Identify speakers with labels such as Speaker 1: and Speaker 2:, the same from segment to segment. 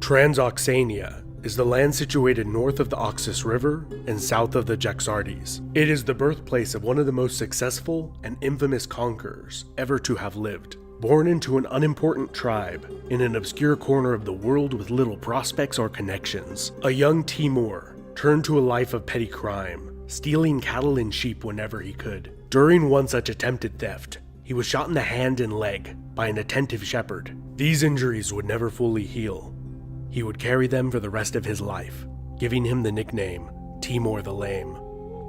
Speaker 1: Transoxania is the land situated north of the Oxus River and south of the Jaxartes. It is the birthplace of one of the most successful and infamous conquerors ever to have lived. Born into an unimportant tribe in an obscure corner of the world with little prospects or connections, a young Temur turned to a life of petty crime, stealing cattle and sheep whenever he could. During one such attempted theft, he was shot in the hand and leg by an attentive shepherd. These injuries would never fully heal. He would carry them for the rest of his life, giving him the nickname Temur the Lame,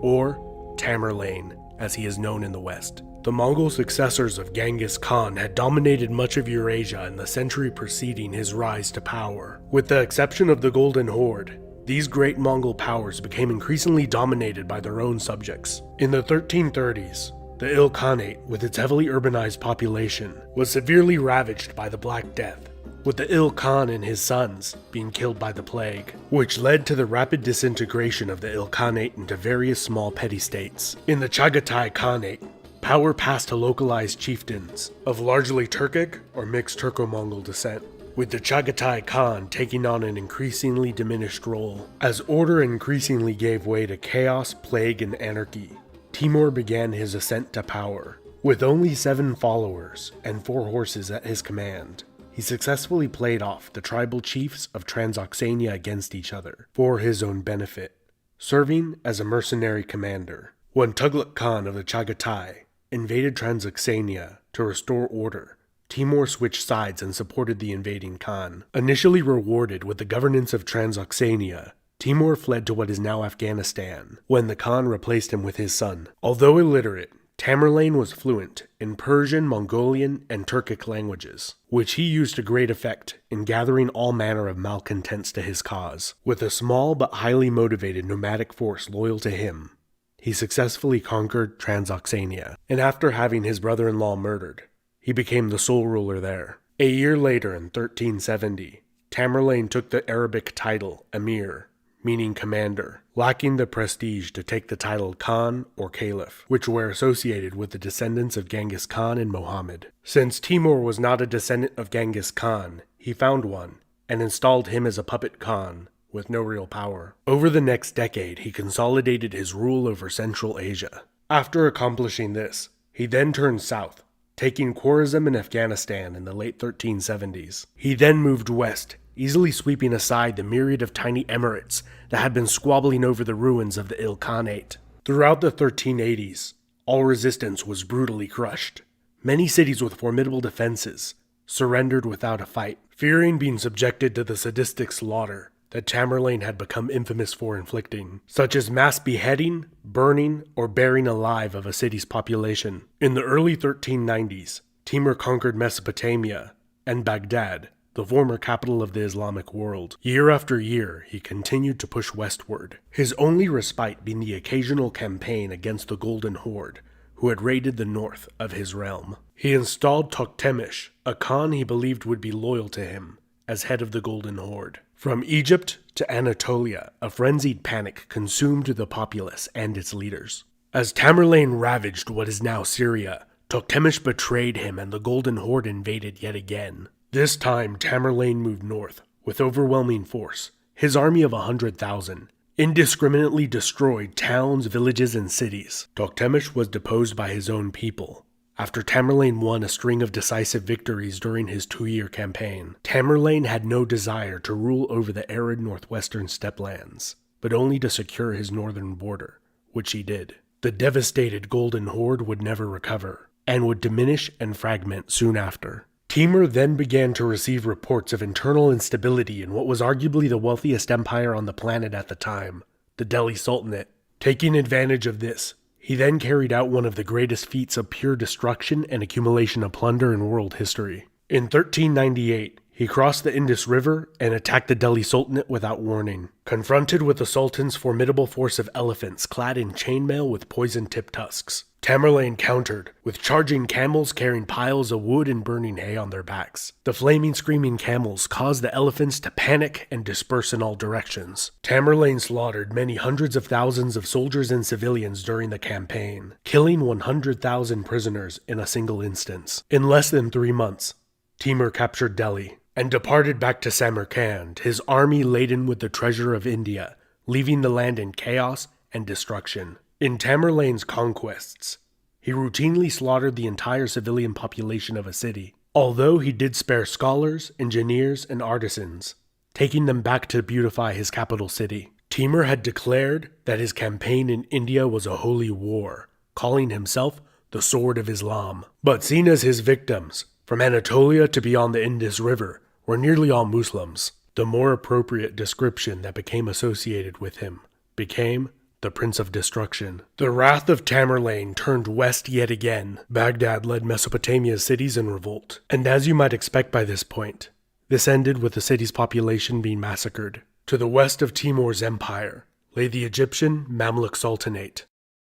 Speaker 1: or Tamerlane as he is known in the West. The Mongol successors of Genghis Khan had dominated much of Eurasia in the century preceding his rise to power. With the exception of the Golden Horde, these great Mongol powers became increasingly dominated by their own subjects. In the 1330s, the Ilkhanate, with its heavily urbanized population, was severely ravaged by the Black Death, with the Il Khan and his sons being killed by the plague, which led to the rapid disintegration of the Ilkhanate into various small petty states. In the Chagatai Khanate, power passed to localized chieftains of largely Turkic or mixed Turco-Mongol descent, with the Chagatai Khan taking on an increasingly diminished role. As order increasingly gave way to chaos, plague, and anarchy, Temur began his ascent to power. With only 7 followers and 4 horses at his command, he successfully played off the tribal chiefs of Transoxania against each other for his own benefit, serving as a mercenary commander. When Tughlaq Khan of the Chagatai invaded Transoxania to restore order, Temur switched sides and supported the invading Khan. Initially rewarded with the governance of Transoxania, Temur fled to what is now Afghanistan, when the Khan replaced him with his son. Although illiterate, Tamerlane was fluent in Persian, Mongolian, and Turkic languages, which he used to great effect in gathering all manner of malcontents to his cause. With a small but highly motivated nomadic force loyal to him, he successfully conquered Transoxania, and after having his brother-in-law murdered, he became the sole ruler there. A year later, in 1370, Tamerlane took the Arabic title Amir, meaning commander, lacking the prestige to take the title Khan or Caliph, which were associated with the descendants of Genghis Khan and Muhammad. Since Temur was not a descendant of Genghis Khan, he found one and installed him as a puppet Khan with no real power. Over the next decade, he consolidated his rule over Central Asia. After accomplishing this, he then turned south, taking Khwarezm in Afghanistan in the late 1370s. He then moved west, easily sweeping aside the myriad of tiny emirates that had been squabbling over the ruins of the Ilkhanate. Throughout the 1380s, all resistance was brutally crushed. Many cities with formidable defenses surrendered without a fight, fearing being subjected to the sadistic slaughter that Tamerlane had become infamous for inflicting, such as mass beheading, burning, or burying alive of a city's population. In the early 1390s, Temur conquered Mesopotamia and Baghdad, the former capital of the Islamic world. Year after year, he continued to push westward, his only respite being the occasional campaign against the Golden Horde, who had raided the north of his realm. He installed Toktemish, a Khan he believed would be loyal to him, as head of the Golden Horde. From Egypt to Anatolia, a frenzied panic consumed the populace and its leaders. As Tamerlane ravaged what is now Syria, Toktemish betrayed him and the Golden Horde invaded yet again. This time, Tamerlane moved north with overwhelming force. His army of 100,000 indiscriminately destroyed towns, villages, and cities. Toktemish was deposed by his own people after Tamerlane won a string of decisive victories during his 2-year campaign. Tamerlane had no desire to rule over the arid northwestern steppe lands, but only to secure his northern border, which he did. The devastated Golden Horde would never recover, and would diminish and fragment soon after. Temur then began to receive reports of internal instability in what was arguably the wealthiest empire on the planet at the time, the Delhi Sultanate. Taking advantage of this, he then carried out one of the greatest feats of pure destruction and accumulation of plunder in world history. In 1398, he crossed the Indus River and attacked the Delhi Sultanate without warning. Confronted with the Sultan's formidable force of elephants clad in chainmail with poison-tipped tusks, Tamerlane countered with charging camels carrying piles of wood and burning hay on their backs. The flaming, screaming camels caused the elephants to panic and disperse in all directions. Tamerlane slaughtered many hundreds of thousands of soldiers and civilians during the campaign, killing 100,000 prisoners in a single instance. In less than 3 months, Temur captured Delhi, and departed back to Samarkand, his army laden with the treasure of India, leaving the land in chaos and destruction. In Tamerlane's conquests, he routinely slaughtered the entire civilian population of a city, although he did spare scholars, engineers, and artisans, taking them back to beautify his capital city. Timur had declared that his campaign in India was a holy war, calling himself the Sword of Islam. But seen as his victims, from Anatolia to beyond the Indus River, were nearly all Muslims. The more appropriate description that became associated with him became the Prince of Destruction. The wrath of Tamerlane turned west yet again. Baghdad led Mesopotamia's cities in revolt, and as you might expect by this point, this ended with the city's population being massacred. To the west of Timur's empire lay the Egyptian Mamluk Sultanate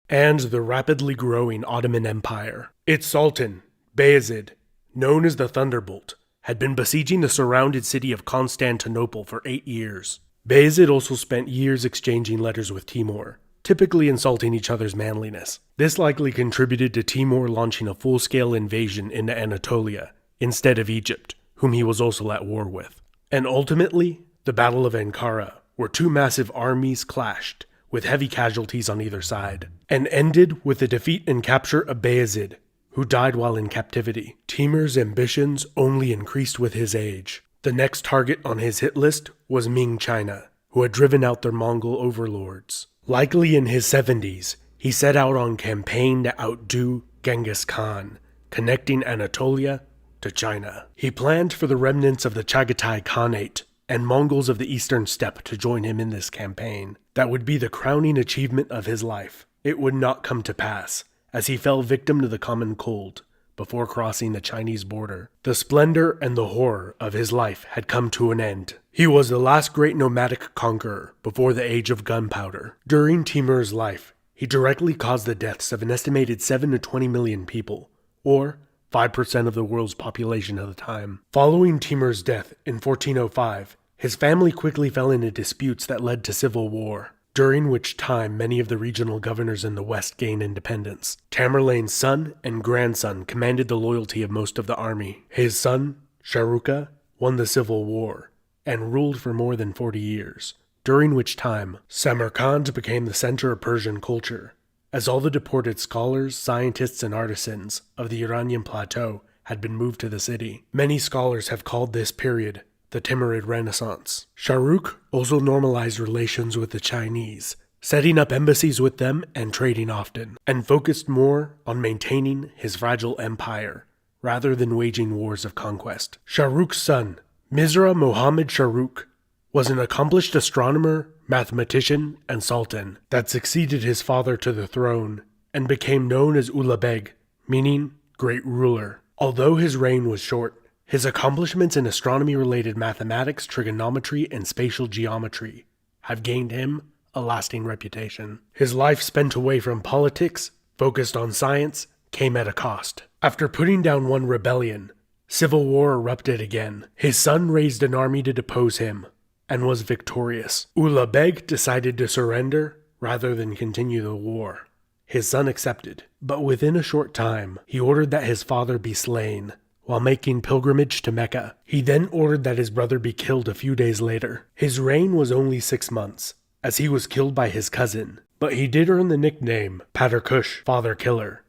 Speaker 1: and the rapidly growing Ottoman Empire. Its sultan, Bayezid, known as the Thunderbolt, had been besieging the surrounded city of Constantinople for 8 years. Bayezid also spent years exchanging letters with Timur, typically insulting each other's manliness. This likely contributed to Timur launching a full-scale invasion into Anatolia instead of Egypt, whom he was also at war with. And ultimately, the Battle of Ankara, where two massive armies clashed, with heavy casualties on either side, and ended with the defeat and capture of Bayezid, who died while in captivity. Timur's ambitions only increased with his age. The next target on his hit list was Ming China, who had driven out their Mongol overlords. Likely in his 70s, he set out on campaign to outdo Genghis Khan, connecting Anatolia to China. He planned for the remnants of the Chagatai Khanate and Mongols of the Eastern Steppe to join him in this campaign. That would be the crowning achievement of his life. It would not come to pass, as he fell victim to the common cold before crossing the Chinese border. The splendor and the horror of his life had come to an end. He was the last great nomadic conqueror before the age of gunpowder. During Timur's life, he directly caused the deaths of an estimated 7 to 20 million people, or 5% of the world's population at the time. Following Timur's death in 1405, his family quickly fell into disputes that led to civil war, during which time many of the regional governors in the west gained independence. Tamerlane's son and grandson commanded the loyalty of most of the army. His son, Shahrukh, won the civil war and ruled for more than 40 years, during which time Samarkand became the center of Persian culture, as all the deported scholars, scientists, and artisans of the Iranian plateau had been moved to the city. Many scholars have called this period the Timurid Renaissance. Shahrukh also normalized relations with the Chinese, setting up embassies with them and trading often, and focused more on maintaining his fragile empire rather than waging wars of conquest. Shahrukh's son, Mirza Muhammad Shahrukh, was an accomplished astronomer, mathematician, and sultan that succeeded his father to the throne and became known as Ulugh Beg, meaning great ruler. Although his reign was short, his accomplishments in astronomy-related mathematics, trigonometry, and spatial geometry have gained him a lasting reputation. His life spent away from politics, focused on science, came at a cost. After putting down one rebellion, civil war erupted again. His son raised an army to depose him, and was victorious. Ulugh Beg decided to surrender rather than continue the war. His son accepted, but within a short time, he ordered that his father be slain while making pilgrimage to Mecca. He then ordered that his brother be killed a few days later. His reign was only 6 months, as he was killed by his cousin, but he did earn the nickname Pater Kush, Father Killer,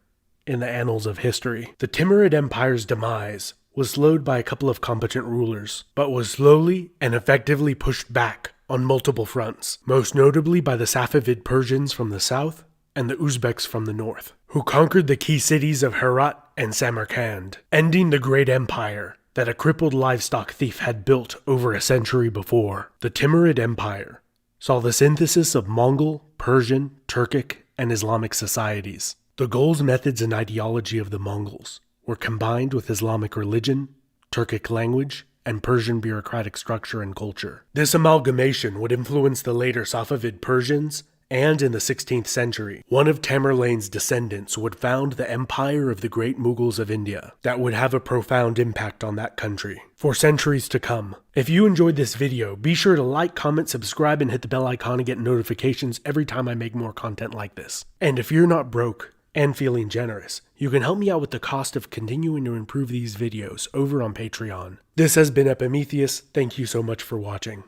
Speaker 1: in the annals of history. The Timurid Empire's demise was slowed by a couple of competent rulers, but was slowly and effectively pushed back on multiple fronts, most notably by the Safavid Persians from the south and the Uzbeks from the north, who conquered the key cities of Herat and Samarkand, ending the great empire that a crippled livestock thief had built over a century before. The Timurid Empire saw the synthesis of Mongol, Persian, Turkic, and Islamic societies. The goals, methods, and ideology of the Mongols were combined with Islamic religion, Turkic language, and Persian bureaucratic structure and culture. This amalgamation would influence the later Safavid Persians, and in the 16th century, one of Tamerlane's descendants would found the Empire of the Great Mughals of India that would have a profound impact on that country for centuries to come. If you enjoyed this video, be sure to like, comment, subscribe, and hit the bell icon to get notifications every time I make more content like this. And if you're not broke, and feeling generous, you can help me out with the cost of continuing to improve these videos over on Patreon. This has been Epimetheus. Thank you so much for watching.